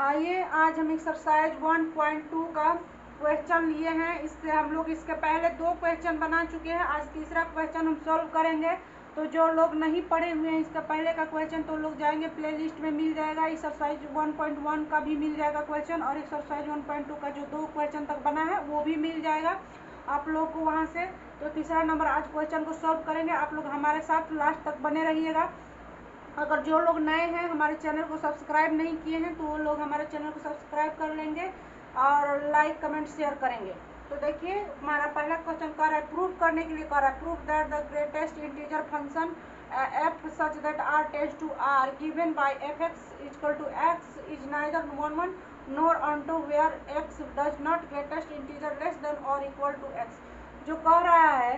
आइए आज हम एक्सरसाइज 1.2 का क्वेश्चन लिए हैं। इससे हम लोग इसके पहले 2 क्वेश्चन बना चुके हैं। आज तीसरा क्वेश्चन हम सॉल्व करेंगे। तो जो लोग नहीं पढ़े हुए हैं इसका पहले का क्वेश्चन तो लोग जाएंगे प्लेलिस्ट में मिल जाएगा। एक्सरसाइज 1.1 का भी मिल जाएगा क्वेश्चन, और एक्सरसाइज 1.2 का जो 2 क्वेश्चन तक बना है वो भी मिल जाएगा आप लोग को वहाँ से। तो तीसरा नंबर आज क्वेश्चन को सॉल्व करेंगे। आप लोग हमारे साथ लास्ट तक बने रहिएगा। अगर जो लोग नए हैं हमारे चैनल को सब्सक्राइब नहीं किए हैं तो वो लोग हमारे चैनल को सब्सक्राइब कर लेंगे और लाइक कमेंट शेयर करेंगे। तो देखिए हमारा पहला क्वेश्चन कर रहा है, प्रूफ करने के लिए कर रहा है, proof that the greatest integer function f such that r tends to r given by fx equal to x is neither 1 nor onto where x does not greatest integer less than or equal to x। जो कह रहा है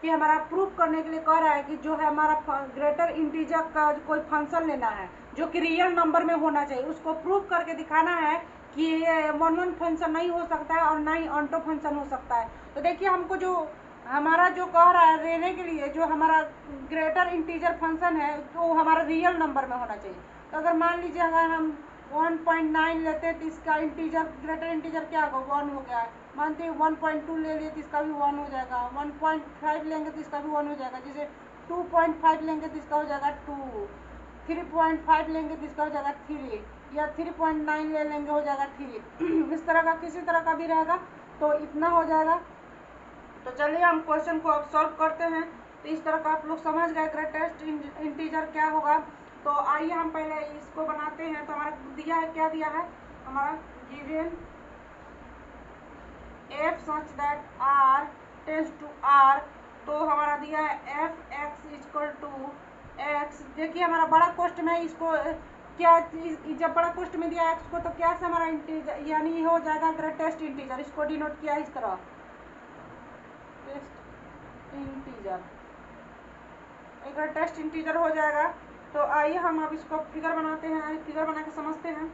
कि हमारा proof करने के लिए कह रहा है कि जो है हमारा ग्रेटर इंटीजर का कोई फंक्शन लेना है जो कि रियल नंबर में होना चाहिए, उसको प्रूफ करके दिखाना है कि ये 1 फंक्शन नहीं हो सकता है और ना ही ऑन्टो फंक्शन हो सकता है। तो देखिए हमको जो हमारा जो कह रहा है लेने के लिए जो हमारा ग्रेटर इंटीजर फंक्शन है तो हमारा रियल नंबर में होना चाहिए। तो अगर मान लीजिए अगर हम 1.9 लेते हैं तो इसका इंटीजर ग्रेटर इंटीजर क्या होगा 1 हो गया। मानते हैं 1.2 ले लिए तो इसका भी 1 हो जाएगा। 1.5 लेंगे तो इसका भी 1 हो जाएगा। जैसे 2.5 लेंगे तो इसका हो जाएगा 2, 3.5 लेंगे तो इसका हो जाएगा 3, या 3.9 ले लेंगे हो जाएगा 3। इस तरह का किसी तरह का भी रहेगा तो इतना हो जाएगा। तो चलिए हम क्वेश्चन को अब सॉल्व करते हैं। तो इस तरह का आप लोग समझ गए ग्रेटेस्ट इंटीजर क्या होगा। तो आइए हम पहले इसको बनाते हैं। तो हमारा दिया है, क्या दिया है हमारा, given f such that r tends to r। तो हमारा दिया है f x equal to x। देखिए हमारा बड़ा क्वेश्च में इसको क्या, जब बड़ा क्वेश्च में दिया x को तो क्या से हमारा इंटीजर यानी हो जाएगा ग्रेटेस्ट इंटीजर। इसको डिनोट किया इस तरह इंटीजर, ग्रेटेस्ट इंटीजर हो जाएगा। तो आइए हम अब इसको फिगर बनाते हैं, फिगर बना के समझते हैं।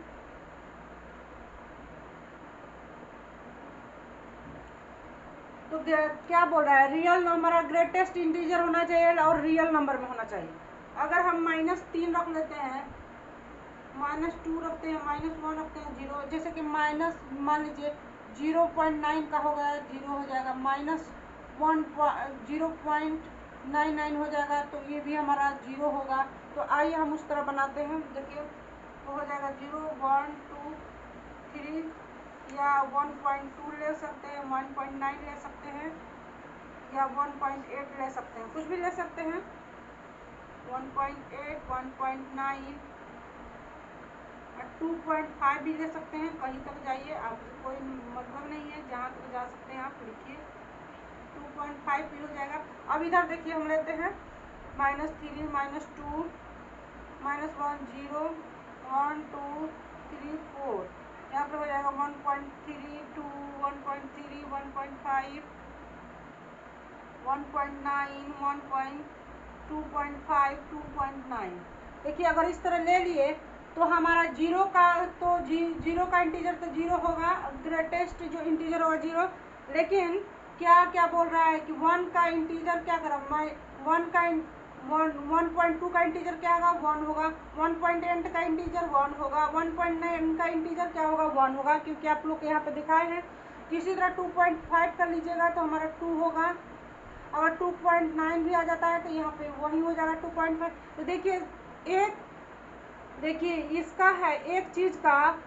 तो क्या बोल रहा है, रियल नंबर ग्रेटेस्ट इंटीजर होना चाहिए और रियल नंबर में होना चाहिए। अगर हम -3 रख लेते हैं, -2 रखते हैं, -1 रखते हैं, 0, जैसे कि माइनस मान लीजिए 0.9 का हो गया 0 हो जाएगा, -0.99 हो जाएगा तो ये भी हमारा 0 होगा। तो आइए हम उस तरह बनाते हैं। देखिए तो हो जाएगा 0, 1, 2, 3 या 1.2 ले सकते हैं, 1.9 ले सकते हैं या 1.8 ले सकते हैं, कुछ भी ले सकते हैं। 1.8, 1.9 और 2.5 भी ले सकते हैं। कहीं तक जाइए, आपको कोई मतलब नहीं है, जहाँ तक जा सकते हैं आप लिखिए। 2.5 भी हो जाएगा। अब इधर देखिए हम लेते हैं -3, -2, -1, 0, 1, 2, 3, 4। यहाँ पर हो जाएगा 1.32, 1.3, 1.5, 1.9, 1.2.5, 2.9। देखिए अगर इस तरह ले लिए तो हमारा जीरो का तो जीरो का इंटीजर तो 0 होगा, ग्रेटेस्ट जो इंटीजर होगा 0। लेकिन क्या क्या बोल रहा है कि 1 का इंटीजर क्या करा, 1.2 का इंटीजर क्या होगा 1 होगा, 1.8 का इंटीजर 1 होगा, 1.9 का इंटीजर क्या होगा 1 होगा, क्योंकि आप लोग यहाँ पे दिखाए हैं। इसी तरह 2.5 कर लीजिएगा तो हमारा 2 होगा। अगर 2.9 भी आ जाता है तो यहाँ पे वही हो जाएगा 2.5। तो देखिए इसका है एक चीज़ का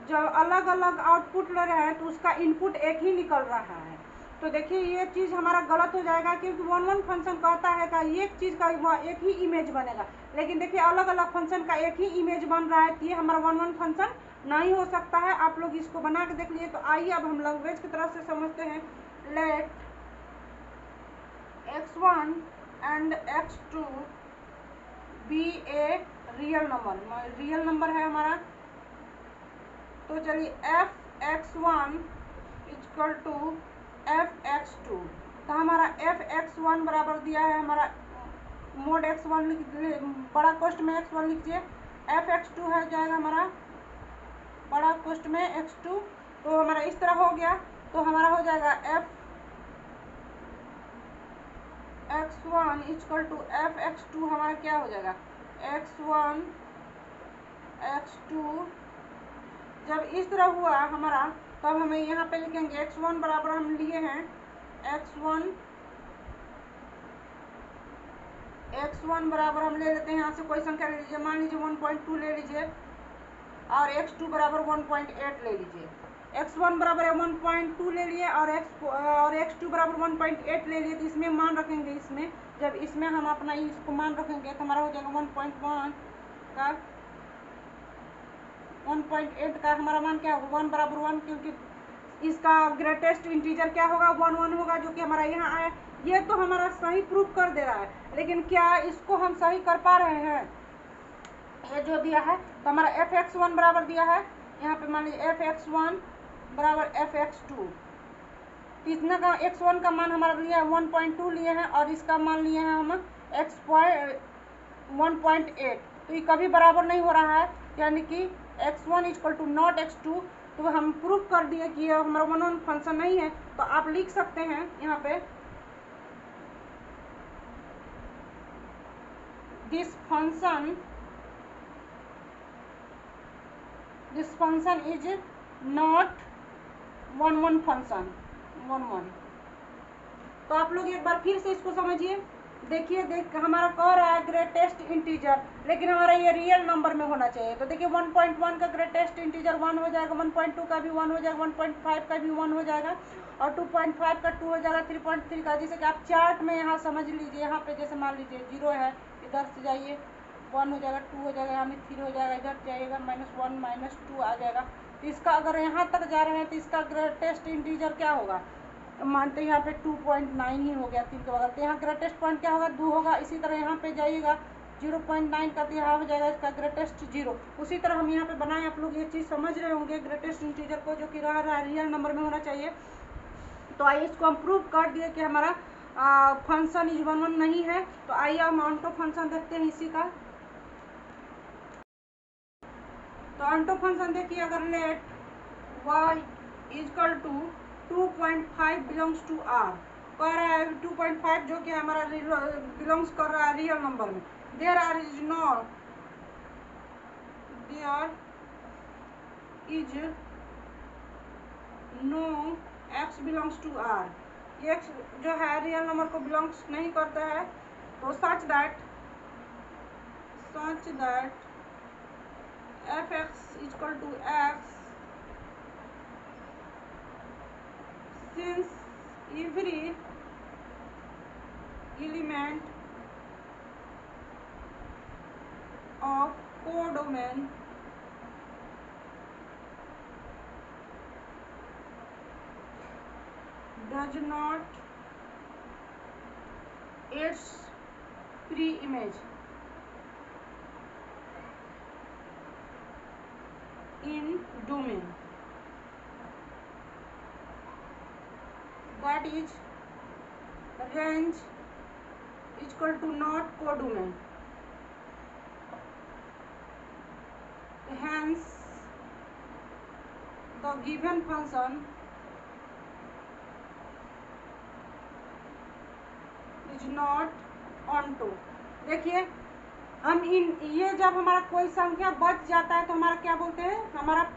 जब अलग अलग आउटपुट ले रहे हैं तो उसका इनपुट एक ही निकल रहा है। तो देखिए ये चीज़ हमारा गलत हो जाएगा, क्योंकि 1 फंक्शन कहता है कि एक चीज़ का एक ही इमेज बनेगा। लेकिन देखिए अलग अलग फंक्शन का एक ही इमेज बन रहा है, तो ये हमारा 1 फंक्शन नहीं हो सकता है। आप लोग इसको बना के देख लिए। तो आइए अब हम लैंग्वेज की तरफ से समझते हैं। Let x1 and x2 be a real number, real number है हमारा। तो चलिए f(x1) इक्वल टू f(x2)। तो हमारा f(x1) बराबर दिया है हमारा मोड x1 लिख, बड़ा कोष्ट में x1 लिखिए, f(x2) है जाएगा हमारा बड़ा कोष्ट में x2। तो हमारा इस तरह हो गया। तो हमारा हो जाएगा f(x1) इक्वल टू f(x2) हमारा क्या हो जाएगा x1 x2 जब इस तरह हुआ हमारा, तब हमें यहाँ पे लिखेंगे x1 बराबर हम लिए हैं x1 बराबर हम ले लेते हैं यहाँ से कोई संख्या ले लीजिए, मान लीजिए 1.2 ले लीजिए, और x2 बराबर 1.8 ले लीजिए। x1 बराबर 1.2 ले लिए और x2 बराबर 1.8 ले लिए, तो इसमें मान रखेंगे, इसमें जब इसमें हम अपना इसको मान रखेंगे तो हमारा हो जाएगा 1.1 का 1.8 का हमारा मान क्या होगा 1 बराबर 1, क्योंकि इसका ग्रेटेस्ट इंटीजर क्या होगा 1 होगा, जो कि हमारा यहाँ आया। ये तो हमारा सही प्रूफ कर दे रहा है, लेकिन क्या इसको हम सही कर पा रहे हैं? ये जो दिया है तो हमारा fx1 बराबर दिया है, यहाँ पे मान लीजिए fx1 बराबर fx2, इतना का x1 का मान हमारा लिया है 1.2 लिए हैं और इसका मान लिए हैं हम 1.8, तो ये कभी बराबर नहीं हो रहा है, यानी कि x1 equal to not x2। तो हम प्रूफ कर दिए कि ये हमारा वन वन फंक्शन नहीं है। तो आप लिख सकते हैं यहाँ पे this function is not one function one. तो आप लोग एक बार फिर से इसको समझिए, देखिए हमारा कह रहा है ग्रेटेस्ट इंटीजर, लेकिन हमारा ये रियल नंबर में होना चाहिए। तो देखिए 1.1 का ग्रेटेस्ट इंटीजर 1 हो जाएगा, 1.2 का भी 1 हो जाएगा, 1.5 का भी 1 हो जाएगा, और 2.5 का 2 हो जाएगा, 3.3 का, जैसे कि आप चार्ट में यहाँ समझ लीजिए, यहाँ पे जैसे मान लीजिए 0 है, इधर से जाइए 1 हो जाएगा, 2 हो जाएगा, यहाँ में 3 हो जाएगा, इधर जाइएगा -1 -2 आ जाएगा। तो इसका अगर यहाँ तक जा रहे हैं तो इसका ग्रेटेस्ट इंटीजर क्या होगा? मानते हैं यहाँ पे 2.9 ही हो गया 3 के बगल, तो यहाँ ग्रेटेस्ट पॉइंट क्या होगा 2 होगा। इसी तरह यहाँ पे जाइएगा 0.9 का, तो यहाँ हो जाएगा इसका ग्रेटेस्ट 0। उसी तरह हम यहाँ पे बनाए, आप लोग ये चीज़ समझ रहे होंगे ग्रेटेस्ट इंटीजर को, जो कि रह रहा है रियल नंबर में होना चाहिए। तो आइए इसको हम प्रूव कर दिए कि हमारा फंक्शन इज वन नहीं है। तो आइए हम ऑन्टो फंक्शन देखते हैं इसी का। तो ऑन्टो फंक्शन देखिए, अगर let y equal to 2.5 belongs to r, कह रहा है 2.5 जो कि हमारा बिलोंग्स कर रहा है रियल नंबर में, there is no x belongs to r, ये x जो है रियल नंबर को बिलोंग्स नहीं करता है। तो such that fx equal to x since every element of codomain does not its pre-image in domain, that is range equal to not codomain, hence the given function is not onto। देखिए हम ये जब हमारा कोई संख्या बच जाता है तो हमारा क्या बोलते हैं, हमारा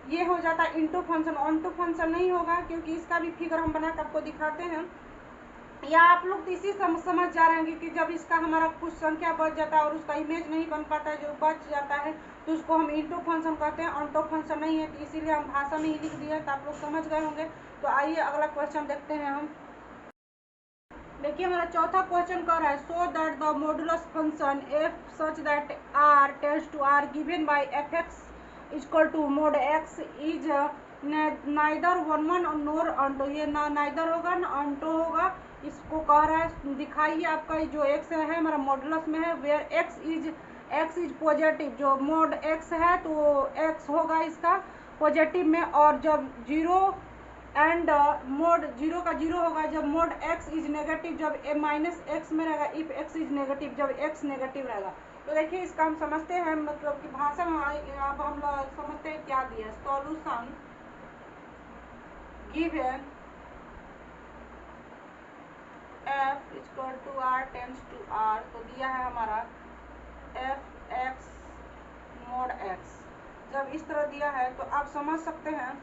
ये हो जाता है इंटू फंक्शन, ऑन्टो फंक्शन नहीं होगा, क्योंकि इसका भी फिगर हम बना कर आपको दिखाते हैं। या आप लोग तो इसी समझ जा रहे हैं कि जब इसका हमारा कुछ संख्या बच जाता है और उसका इमेज नहीं बन पाता है, जो बच जाता है, तो उसको हम इंटू फंक्शन कहते हैं, ऑन्टो फंक्शन नहीं है। तो इसीलिए हम भाषा में ही लिख दिए, तो आप लोग समझ गए होंगे। तो आइए अगला क्वेश्चन देखते हैं हम। देखिए हमारा चौथा क्वेश्चन कर रहा है, so that the modulus function F such that r tends to r given by fx equal to mod x is neither one nor onto, ये ना नाइदर होगा ना ऑन्टो होगा। इसको कह रहा है दिखाइए आपका जो x है हमारा मॉडुलस में है, वेयर x इज पॉजिटिव, जो मोड x है तो x होगा इसका पॉजिटिव में, और जब 0 एंड मोड 0 का 0 होगा जब मोड x इज नेगेटिव, जब -x में रहेगा, इफ x इज नेगेटिव, जब x नेगेटिव रहेगा। तो देखिए इसका हम समझते हैं, मतलब कि भाषा में अब हम लोग समझते हैं क्या दिया है। Solution given f equal to r tends to r, तो दिया है हमारा f x मोड x, जब इस तरह दिया है तो आप समझ सकते हैं,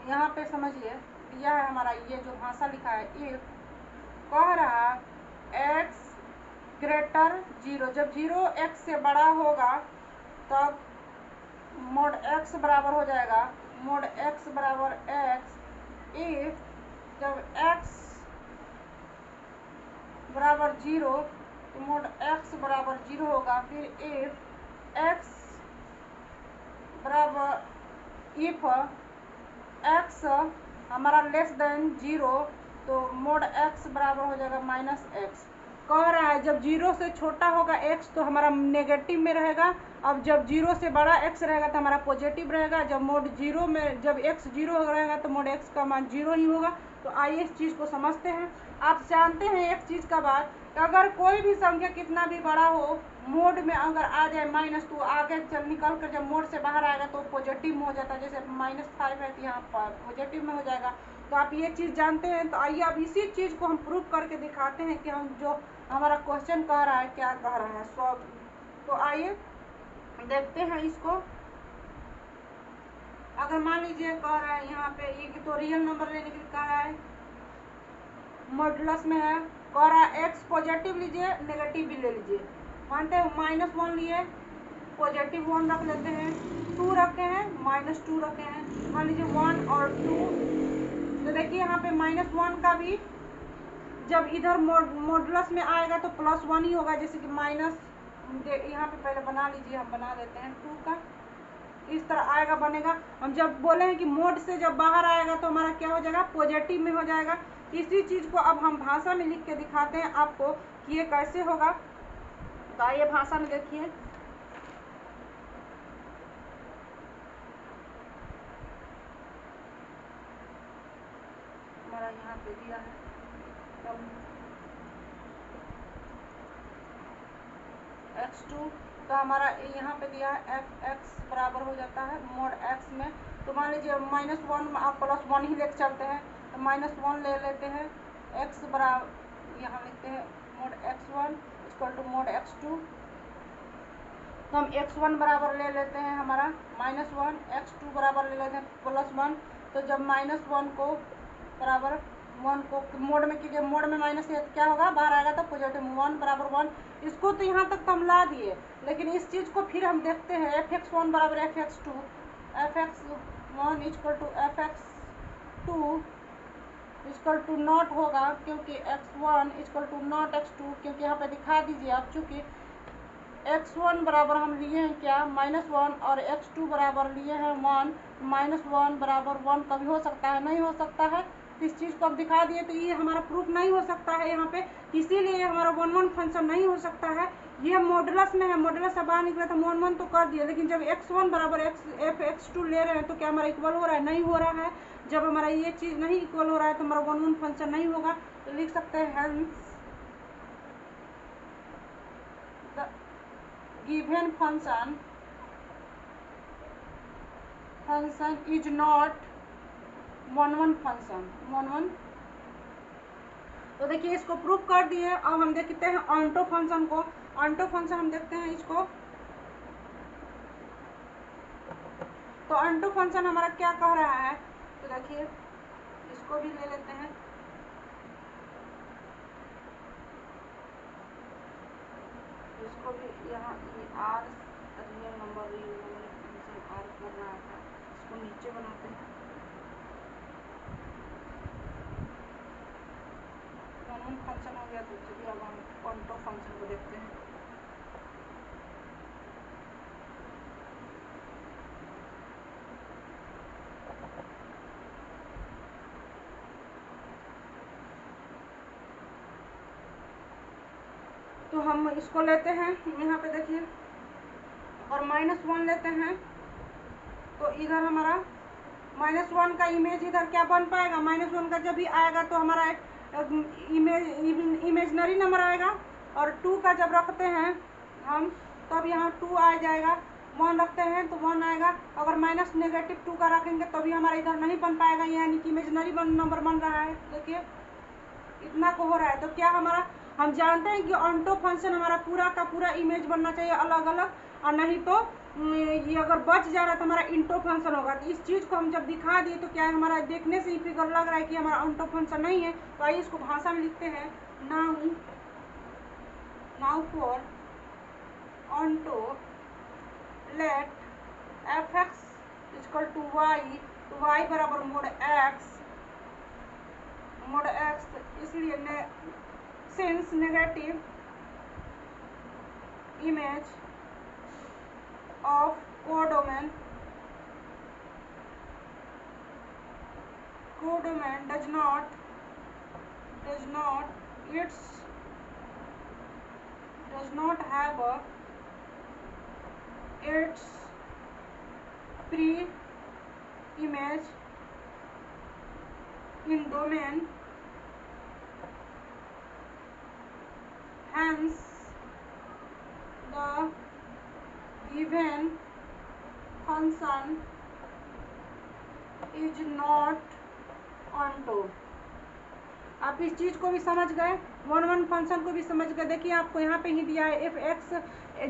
यहाँ पे समझिए दिया है हमारा ये जो भाषा लिखा है, इफ कह रहा x ग्रेटर 0, जब 0 x से बड़ा होगा तब मोड x बराबर हो जाएगा मोड x बराबर x। इफ जब x बराबर 0 तो मोड x बराबर 0 होगा। फिर इफ x बराबर इफ x हमारा लेस देन 0 तो मोड x बराबर हो जाएगा माइनस एक्स। कह रहा है जब 0 से छोटा होगा x तो हमारा नेगेटिव में रहेगा, अब जब 0 से बड़ा x रहेगा तो हमारा पॉजिटिव रहेगा। जब मोड 0 में जब x 0 रहेगा तो मोड x का मान 0 ही होगा। तो आइए इस चीज़ को समझते हैं। आप जानते हैं एक चीज़ का बात, अगर कोई भी संख्या कितना भी बड़ा हो मोड में अगर आ जाए माइनस तो आगे चल निकल कर जब मोड से बाहर आएगा तो पॉजिटिव में हो जाता है। जैसे -5 है तो यहाँ पॉजिटिव में हो जाएगा। तो आप ये चीज़ जानते हैं। तो आइए अब इसी चीज़ को हम प्रूव करके दिखाते हैं कि हम जो हमारा क्वेश्चन कह रहा है क्या कह रहा है सॉल्व। तो आइए देखते हैं इसको। अगर मान लीजिए कह रहा है यहाँ पे ये तो रियल नंबर लेने के लिए कह रहा है, मॉडुलस में है, कह रहा है x पॉजिटिव लीजिए नेगेटिव भी ले लीजिए। मानते हैं -1 लिए पॉजिटिव 1 रख लेते हैं, 2 रखे हैं -2 रखे हैं। मान लीजिए 1 और 2, तो देखिए यहाँ पे -1 का भी जब इधर मॉडुलस में आएगा तो +1 ही होगा। जैसे कि माइनस यहाँ पे पहले बना लीजिए, हम बना देते हैं 2 का, इस तरह आएगा बनेगा। हम जब बोले हैं कि मोड से जब बाहर आएगा तो हमारा क्या हो जाएगा पॉजिटिव में हो जाएगा। इसी चीज़ को अब हम भाषा में लिख के दिखाते हैं आपको कि ये कैसे होगा। तो आइए भाषा में देखिए। हमारा यहाँ पे दिया है x2, तो हमारा यहाँ पे दिया है f(x) बराबर हो जाता है मोड x में। तो मान लीजिए -1 आप +1 ही लेके चलते हैं तो -1 ले लेते हैं, x बराबर यहाँ लिखते हैं mode x1 equal to mode x2। तो हम x1 बराबर ले लेते हैं हमारा -1, x2 बराबर ले लेते हैं +1। तो जब -1 को बराबर 1 को मोड में कीजिए, मोड में माइनस है तो क्या होगा बाहर आएगा तो पॉजिटिव 1 बराबर 1। इसको तो यहाँ तक तो हम ला दिए, लेकिन इस चीज़ को फिर हम देखते हैं fx1 बराबर fx2, fx1 equal to fx2 equal to not होगा, क्योंकि x1 equal to not x2, क्योंकि यहाँ पे दिखा दीजिए आप, चूँकि x1 बराबर हम लिए हैं क्या -1 और x2 बराबर लिए हैं 1, -1 बराबर 1 कभी हो सकता है नहीं हो सकता है। इस चीज़ को अब दिखा दिए तो ये हमारा प्रूफ नहीं हो सकता है यहाँ पे, इसीलिए हमारा 1 फंक्शन नहीं हो सकता है। ये मॉडुलस में है, मॉडुलस से बाहर निकला था 1 तो कर दिया, लेकिन जब x1 बराबर fx2 ले रहे हैं तो क्या हमारा इक्वल हो रहा है नहीं हो रहा है। जब हमारा ये चीज़ नहीं इक्वल हो रहा है तो हमारा 1 फंक्शन नहीं होगा। तो लिख सकते हैं hence the given function is not 1 function 1। तो देखिए इसको प्रूफ कर दिए। अब हम देखते हैं ऑन्टो फंक्शन को। ऑन्टो फंक्शन हम देखते हैं इसको। तो ऑन्टो फंक्शन हमारा क्या कह रहा है, तो देखिए इसको भी ले लेते हैं। इसको भी यहाँ R real number function R कर रहा था, इसको नीचे बनाते हैं। फंक्शन हो गया, तो चलिए अब हम ऑन्टो फंक्शन को देखते हैं। तो हम इसको लेते हैं यहाँ पे देखिए, और -1 लेते हैं तो इधर हमारा -1 का इमेज इधर क्या बन पाएगा, -1 का जब भी आएगा तो हमारा इमेजनरी नंबर आएगा। और 2 का जब रखते हैं हम तब यहाँ 2 आ जाएगा, 1 रखते हैं तो 1 आएगा। अगर -(-2) का रखेंगे तो भी हमारा इधर नहीं बन पाएगा, यानी कि इमेजनरी नंबर बन रहा है। देखिए इतना को हो रहा है। तो क्या हमारा हम जानते हैं कि ऑन्टो फंक्शन हमारा पूरा का पूरा इमेज बनना चाहिए अलग अलग, और नहीं तो ये अगर बच जा रहा है तो हमारा इंटो फंक्शन होगा। तो इस चीज़ को हम जब दिखा दिए तो क्या है, हमारा देखने से ही फिगर लग रहा है कि हमारा इंटो फंक्शन नहीं है। तो आइए इसको भाषा में लिखते हैं। Now for onto let F X equal to Y, तो वाई बराबर मोड एक्स, इसलिए since negative image of codomain does not have its pre-image in domain, hence the given function is not onto। आप इस चीज़ को भी समझ गए, one function को भी समझ गए। देखिए आपको यहाँ पे ही दिया है एफ एक्स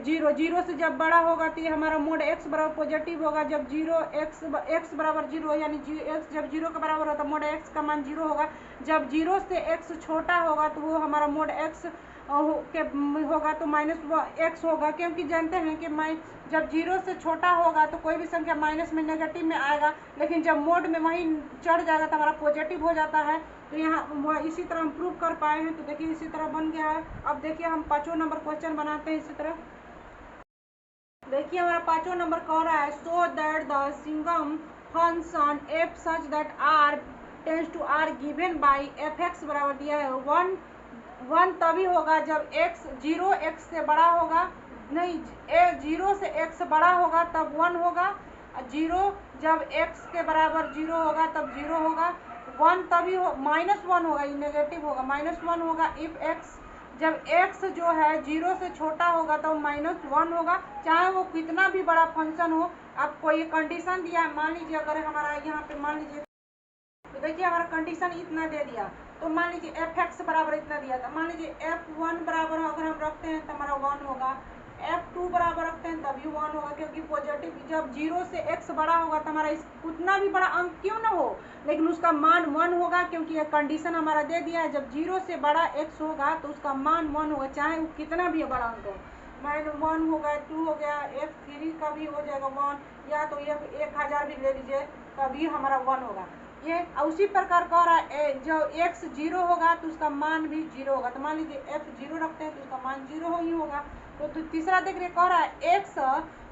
जीरो से जब बड़ा होगा तो ये हमारा मोड एक्स बराबर पॉजिटिव होगा। जब एक्स बराबर जीरो यानी एक्स जब जीरो के बराबर होता है मोड एक्स का मान जीरो होगा। जब जीरो से एक्स छोटा होगा तो वो हमारा मोड एक्स के होगा तो माइनस एक्स होगा, क्योंकि जानते हैं कि जब जीरो से छोटा होगा तो कोई भी संख्या माइनस में नेगेटिव में आएगा, लेकिन जब मोड में वहीं चढ़ जाएगा तो हमारा पॉजिटिव हो जाता है। तो यहाँ इसी तरह हम प्रूव कर पाए हैं। तो देखिए इसी तरह बन गया है। अब देखिए हम 5वां नंबर क्वेश्चन बनाते हैं इसी तरह। देखिए हमारा 5वां नंबर कह रहा है so that the signum function F such that R tends to R given by F X बराबर दिया है वन तभी होगा जब एक्स जीरो एक्स से बड़ा होगा, नहीं जीरो से एक्स बड़ा होगा तब वन होगा, जीरो जब एक्स के बराबर जीरो होगा तब जीरो होगा, वन तभी हो माइनस वन होगा, ये नेगेटिव होगा, माइनस वन होगा इफ एक्स जब एक्स जो है जीरो से छोटा होगा तो माइनस वन होगा, चाहे वो कितना भी बड़ा फंक्शन हो। आपको ये कंडीशन दिया है, मान लीजिए अगर हमारा यहाँ पे मान लीजिए तो देखिए हमारा कंडीशन इतना दे दिया, तो मान लीजिए एफ एक्स बराबर इतना दिया था, मान लीजिए एफ वन बराबर अगर हम रखते हैं तो हमारा वन होगा, एफ टू बराबर रखते हैं तभी वन होगा, क्योंकि पॉजिटिव जब जीरो से एक्स बड़ा होगा तो हमारा उतना भी बड़ा अंक क्यों ना हो लेकिन उसका मान वन होगा, क्योंकि यह कंडीशन हमारा दे दिया है। जब जीरो से बड़ा एक्स होगा तो उसका मान वन होगा, चाहे वो कितना भी बड़ा अंक हो। माइनस वन हो गया, टू हो गया, एफ थ्री का भी हो जाएगा वन, या तो एफ 1000 भी ले लीजिए तभी हमारा वन होगा। ये उसी प्रकार कह रहा है जो एक्स जीरो होगा तो उसका मान भी जीरो होगा। तो मान लीजिए एफ जीरो रखते हैं तो उसका मान जीरो ही होगा। तो तीसरा देख रहे कह रहा है एक्स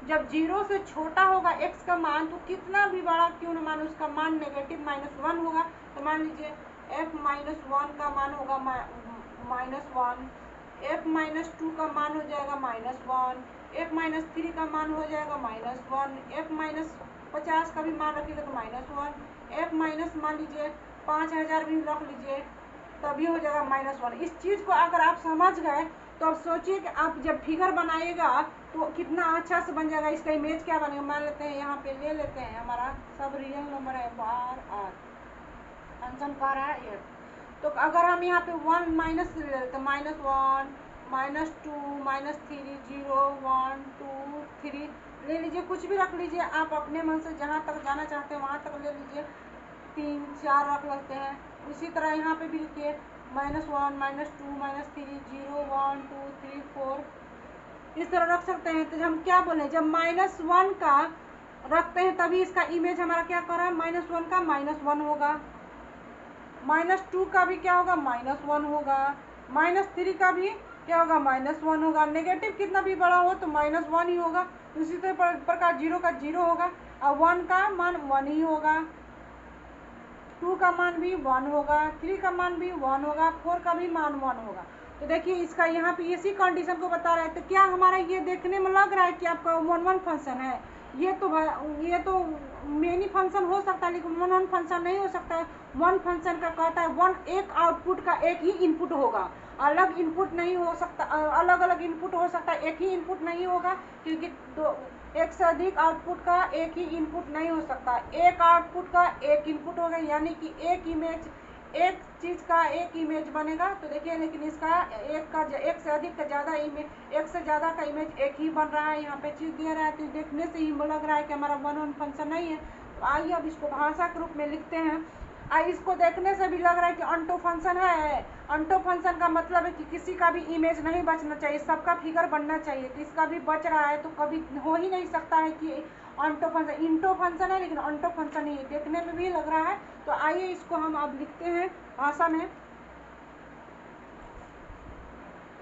जब जीरो से छोटा होगा एक्स का मान तो कितना भी बड़ा क्यों न मान उसका मान नेगेटिव माइनस वन होगा। तो मान लीजिए एफ माइनस वन का मान होगा minus one, F minus two का मान हो जाएगा minus one, F minus three का मान हो जाएगा माइनस वन, एफ माइनस 50 का भी मान रखिएगा तो माइनस वन, एफ माइनस मान लीजिए 5000 भी रख लीजिए तभी हो जाएगा माइनस वन। इस चीज़ को अगर आप समझ गए तो आप सोचिए कि आप जब फिगर बनाइएगा तो कितना अच्छा से बन जाएगा। इसका इमेज क्या बनेगा, मान लेते हैं यहाँ पे ले लेते हैं हमारा सब रियल नंबर है बार आर फंक्शन का रहा है एफ, तो अगर हम यहाँ पे वन माइनस ले लेते हैं minus one minus two minus three zero one two three ले लीजिए, कुछ भी रख लीजिए आप अपने मन से जहाँ तक जाना चाहते हैं वहाँ तक ले लीजिए, 3 4 रख लेते हैं। इसी तरह यहाँ पे भी लिखिए minus one minus two minus three zero one two three four, इस तरह रख सकते हैं। तो हम क्या बोले जब माइनस वन का रखते हैं तभी इसका इमेज हमारा क्या कर रहा है माइनस वन का माइनस वन होगा, माइनस टू का भी क्या होगा माइनस वन होगा, माइनस थ्री का भी क्या होगा माइनस वन होगा, नेगेटिव कितना भी बड़ा हो तो माइनस वन ही होगा। इसी प्रकार जीरो का जीरो होगा और वन का मान वन ही होगा, टू का मान भी वन होगा, थ्री का मान भी वन होगा, फोर का भी मान वन होगा। तो देखिए इसका यहाँ पे इसी कंडीशन को बता रहे हैं। तो क्या हमारा ये देखने में लग रहा है कि आपका वन फंक्शन है, ये तो मेनी फंक्शन हो सकता है लेकिन वन फंक्शन नहीं हो सकता है। वन फंक्शन का कहता है वन एक आउटपुट का एक ही इनपुट होगा, अलग इनपुट नहीं हो सकता, अलग अलग इनपुट हो सकता है, एक ही इनपुट नहीं होगा, क्योंकि एक से अधिक आउटपुट का एक ही इनपुट नहीं हो सकता। एक आउटपुट का एक इनपुट होगा, यानी कि एक इमेज एक चीज़ का एक इमेज बनेगा। तो देखिए, लेकिन इसका एक से अधिक का ज़्यादा इमेज, एक से ज़्यादा का इमेज एक ही बन रहा है। यहाँ पे चीज़ दिया रहा है, तो देखने से ही लग रहा है कि हमारा वन वन फंक्शन नहीं है। तो आइए अब इसको भाषा के रूप में लिखते हैं। इसको देखने से भी लग रहा है कि ऑन्टो फंक्शन है। ऑन्टो फंक्शन का मतलब है कि किसी का भी इमेज नहीं बचना चाहिए, सबका फिगर बनना चाहिए। तो इसका भी बच रहा है, तो कभी हो ही नहीं सकता है कि ऑन्टो फंक्शन। इंटो फंक्शन है लेकिन ऑन्टो फंक्शन नहीं है, देखने में भी लग रहा है। तो आइए इसको हम अब लिखते हैं भाषा में।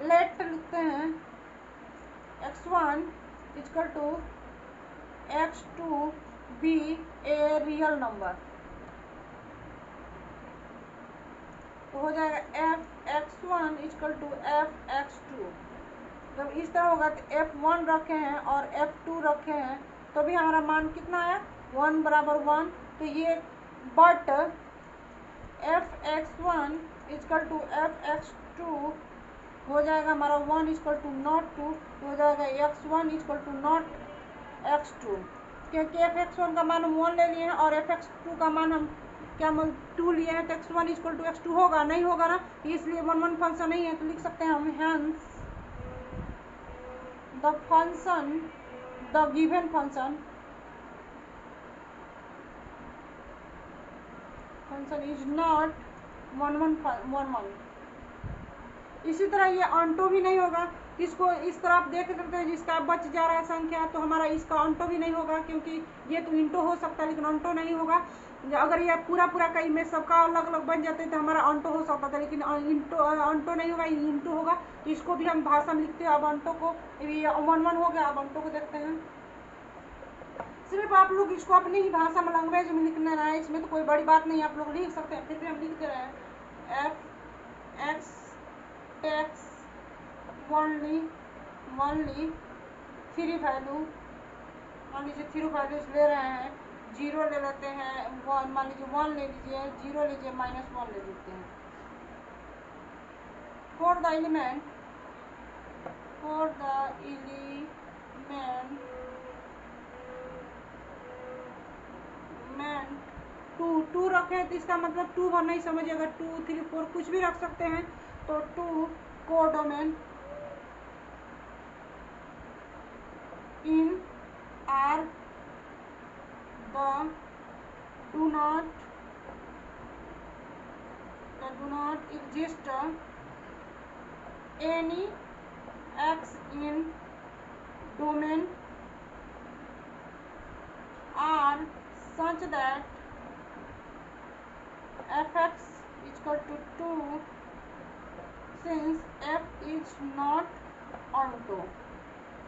लेट लिखते हैं x1 equal to x2 be a real number. तो हो जाएगा f(x1) इक्वल टू f(x2)। जब इस तरह होगा तो f1 रखे हैं और f2 रखे हैं, तो भी हमारा मान कितना आया, 1 बराबर 1। तो ये but f(x1) equal to f(x2) हो जाएगा हमारा 1 इक्वल टू नॉट 2। हो जाएगा x1 equal to not x2, क्योंकि f(x1) का मान हम 1 ले लिए हैं और f(x2) का मान हम क्या 2 लिए हैं। तो x1 इक्वल टू x2 होगा, नहीं होगा ना, इसलिए 1 1 फंक्शन नहीं है। तो लिख सकते हैं हम hence the function, the given function is not 1 1 1। इसी तरह ये ऑन्टो भी नहीं होगा। इसको इस तरह आप देख सकते हैं, जिसका बच जा रहा है संख्या, तो हमारा इसका ऑन्टो भी नहीं होगा, क्योंकि ये तो इंटो हो सकता है लेकिन ऑन्टो नहीं होगा। अगर ये पूरा का इमेज सबका अलग अलग बन जाते तो हमारा ऑन्टो हो सकता था, लेकिन ऑन्टो नहीं होगा, इंटो होगा। तो इसको भी हम भाषा में लिखते हैं। अब ऑन्टो को, ये 1 1 हो गया। अब ऑन्टो को देखते हैं। सिर्फ आप लोग इसको अपनी ही भाषा में, लैंग्वेज में लिखना है, इसमें तो कोई बड़ी बात नहीं, आप लोग लिख सकते हैं। फिर भी हम लिखते रहे f(x) टेक्स ओनली 3 वैल्यू। मान लीजिए 3 वैल्यूज ले रहे हैं, 0 ले लेते हैं, 1 मान लीजिए 1 ले लीजिए, 0 लीजिए, -1 ले लेते हैं। फॉर द एलिमेंट 2 रखें, तो इसका मतलब 2 भरना ही समझिए। अगर 2 3 4 कुछ भी रख सकते हैं। तो 2 codomain in R the do not exist any x in domain R such that f(x) equal to 2 since f is not onto।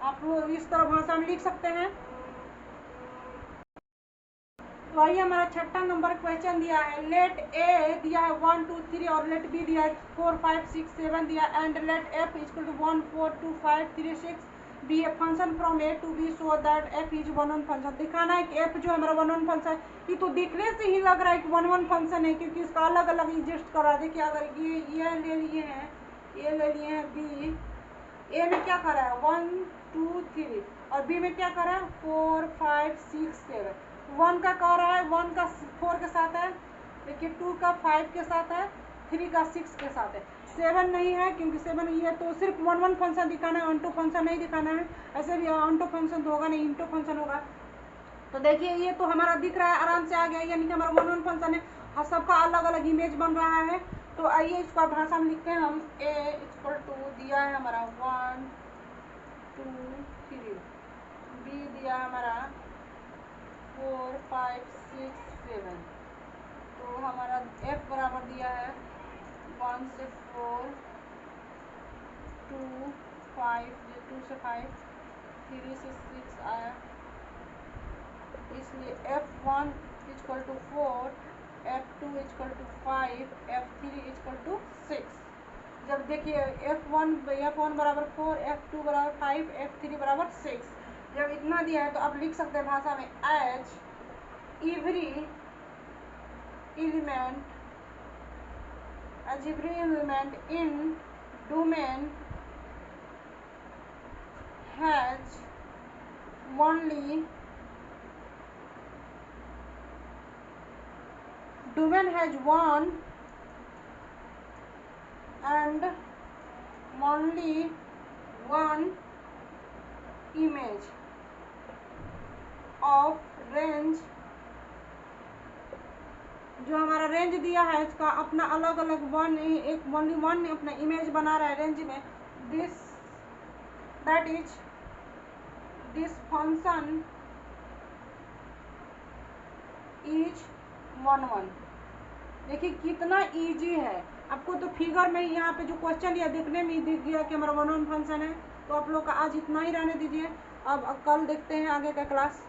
आप लोग इस तरह भाषा में लिख सकते हैं। तो आइए, हमारा 6 नंबर क्वेश्चन दिया है। लेट ए दिया है 1 2 3 और लेट बी दिया है 4 5 6 7 दिया, and let F equal to 1 4 2 5 3 6 be a function from A to B so that F is 1 1 function. दिखाना है कि एफ जो हमारा 1 1 फंक्शन है। ये तो दिखने से ही लग रहा है कि 1 1 फंक्शन है, क्योंकि इसका अलग अलग एग्जिस्ट करा। देखिए, अगर ये ले लिए हैं, ये ले लिए हैं बी, ए में क्या करा है 1 2 3 और बी में क्या करा है 4 5 6 7। 1 का कह रहा है, 1 का 4 के साथ है, देखिए 2 का 5 के साथ है, 3 का 6 के साथ है। 7 नहीं है, क्योंकि 7 ये तो सिर्फ 1 1 फंक्शन दिखाना है, ऑन्टो फंक्शन नहीं दिखाना है। ऐसे भी ऑन्टो फंक्शन तो होगा नहीं, इंटो फंक्शन होगा। तो देखिए, ये तो हमारा दिख रहा है, आराम से आ गया, यानी कि हमारा 1 1 फंक्शन है और सबका अलग अलग इमेज बन रहा है। तो आइए इसको भाषा में लिखते हैं हम। ए इक्वल टू दिया है हमारा 1 2 3, बी दिया हमारा 4 5 6 7। तो हमारा एफ बराबर दिया है 1 से 4 2 5, 2 से 5 3 से 6 आया, इसलिए f1 equal to 4, f2 equal to 5, f3 equal to 6। जब देखिए f1 बराबर 4, f2 बराबर 5, f3 बराबर 6, जब इतना दिया है तो आप लिख सकते हैं भाषा में H every element in domain has only domain has one and only one image of range, जो हमारा रेंज दिया है इसका अपना अलग अलग एक ओनली वन अपना इमेज बना रहा है रेंज में, that is this function is 1 1। देखिए कितना इजी है, आपको तो फिगर में यहाँ पे जो क्वेश्चन या देखने में ही दिख गया कि हमारा 1 1 फंक्शन है। तो आप लोग का आज इतना ही रहने दीजिए, अब कल देखते हैं आगे का क्लास।